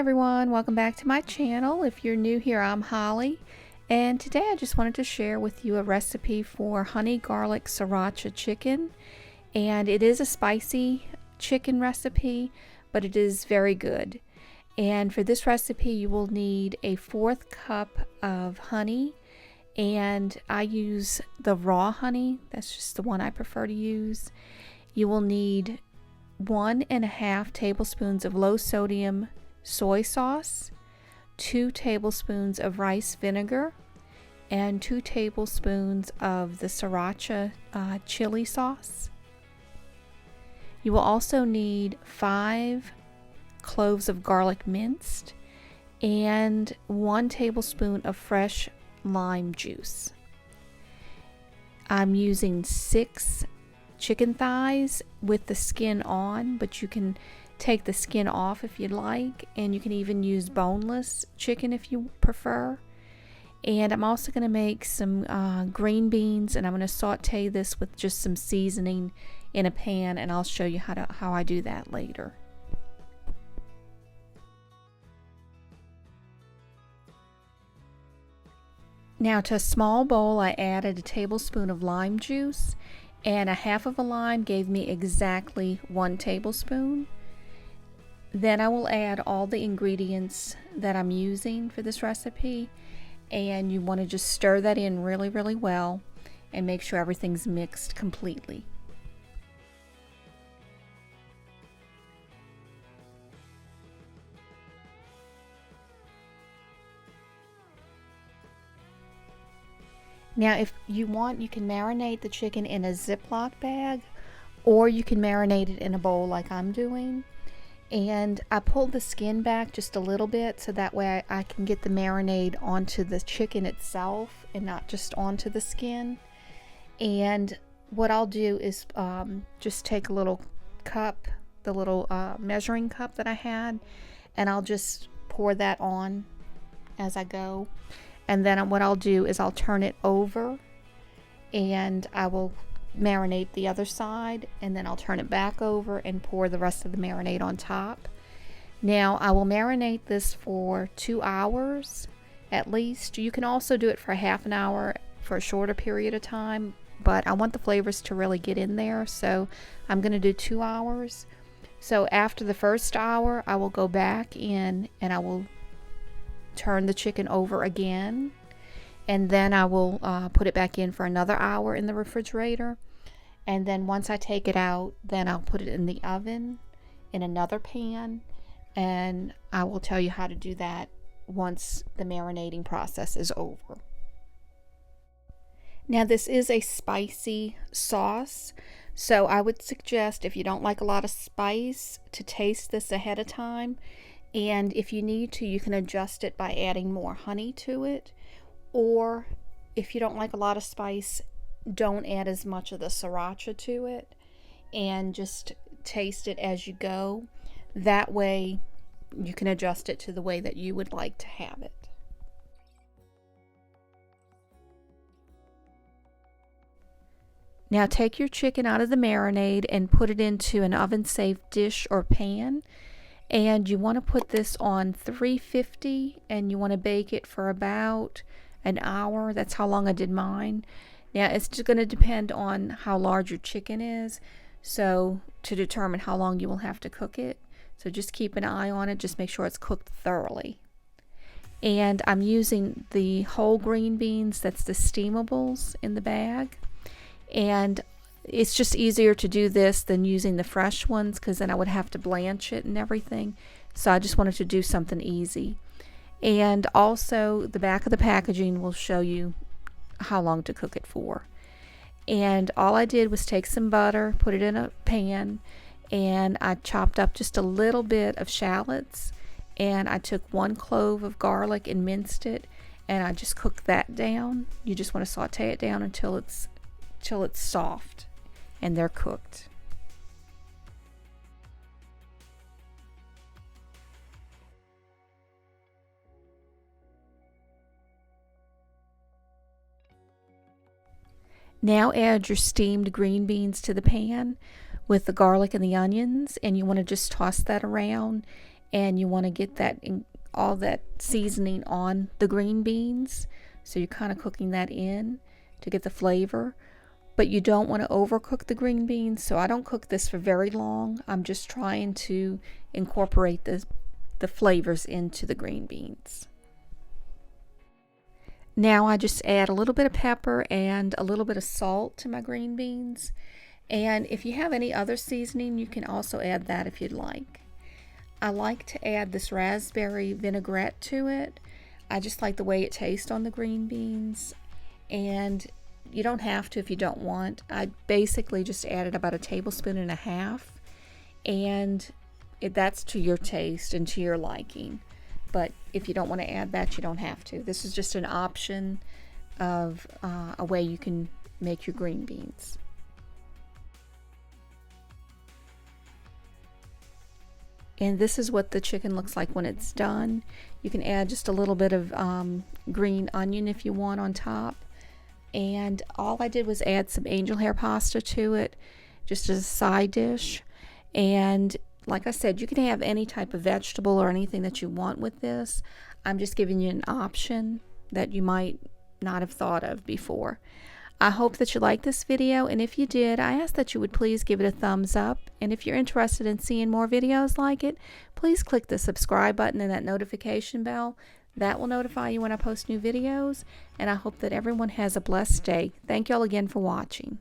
everyone, welcome back to my channel. If you're new here, I'm Holly, and today I just wanted to share with you a recipe for honey garlic sriracha chicken. And it is a spicy chicken recipe, but it is very good. And for this recipe you will need a 1/4 cup of honey, and I use the raw honey. That's just the one I prefer to use. You will need 1½ tablespoons of low sodium soy sauce, 2 tablespoons of rice vinegar, and 2 tablespoons of the sriracha chili sauce. You will also need 5 cloves of garlic minced and 1 tablespoon of fresh lime juice. I'm using 6 chicken thighs with the skin on, but you can take the skin off if you'd like, and you can even use boneless chicken if you prefer. And I'm also going to make some green beans, and I'm going to saute this with just some seasoning in a pan, and I'll show you how I do that later. Now to a small bowl I added a tablespoon of lime juice, and 1/2 of a lime gave me exactly 1 tablespoon. Then I will add all the ingredients that I'm using for this recipe, and you want to just stir that in really well and make sure everything's mixed completely. Now if you want, you can marinate the chicken in a Ziploc bag, or you can marinate it in a bowl like I'm doing. And I pulled the skin back just a little bit so that way I can get the marinade onto the chicken itself and not just onto the skin. And what I'll do is just take a little cup, the little measuring cup that I had, and I'll just pour that on as I go. And then what I'll do is I'll turn it over and I will marinate the other side, and then I'll turn it back over and pour the rest of the marinade on top. Now I will marinate this for 2 hours at least. You can also do it for ½ an hour for a shorter period of time, but I want the flavors to really get in there, so I'm going to do 2 hours. So after the first hour I will go back in and I will turn the chicken over again, and then I will put it back in for another hour in the refrigerator. And then once I take it out, then I'll put it in the oven in another pan, and I will tell you how to do that once the marinating process is over. Now this is a spicy sauce, so I would suggest, if you don't like a lot of spice, to taste this ahead of time. And if you need to, you can adjust it by adding more honey to it. Or if you don't like a lot of spice, don't add as much of the sriracha to it, and just taste it as you go. That way you can adjust it to the way that you would like to have it. Now take your chicken out of the marinade and put it into an oven-safe dish or pan. And you want to put this on 350, and you want to bake it for about an hour. That's how long I did mine. Now it's just going to depend on how large your chicken is, so to determine how long you will have to cook it. So just keep an eye on it, just make sure it's cooked thoroughly. And I'm using the whole green beans, that's the steamables in the bag. And it's just easier to do this than using the fresh ones, because then I would have to blanch it and everything. So I just wanted to do something easy. And also the back of the packaging will show you how long to cook it for. And all I did was take some butter, put it in a pan, and I chopped up just a little bit of shallots, and I took 1 clove of garlic and minced it, and I just cooked that down. You just want to saute it down until it's soft and they're cooked. Now add your steamed green beans to the pan with the garlic and the onions, and you want to just toss that around and you want to get that all that seasoning on the green beans. So you're kind of cooking that in to get the flavor, but you don't want to overcook the green beans. So I don't cook this for very long. I'm just trying to incorporate the flavors into the green beans. Now I just add a little bit of pepper and a little bit of salt to my green beans. And if you have any other seasoning, you can also add that if you'd like. I like to add this raspberry vinaigrette to it. I just like the way it tastes on the green beans. And you don't have to if you don't want. I basically just added about 1.5 tablespoons, and that's to your taste and to your liking. But if you don't want to add that, you don't have to. This is just an option of a way you can make your green beans. And this is what the chicken looks like when it's done. You can add just a little bit of green onion if you want on top. And all I did was add some angel hair pasta to it, just as a side dish. And like I said, you can have any type of vegetable or anything that you want with this. I'm just giving you an option that you might not have thought of before. I hope that you liked this video, and if you did, I ask that you would please give it a thumbs up. And if you're interested in seeing more videos like it, please click the subscribe button and that notification bell. That will notify you when I post new videos, and I hope that everyone has a blessed day. Thank y'all again for watching.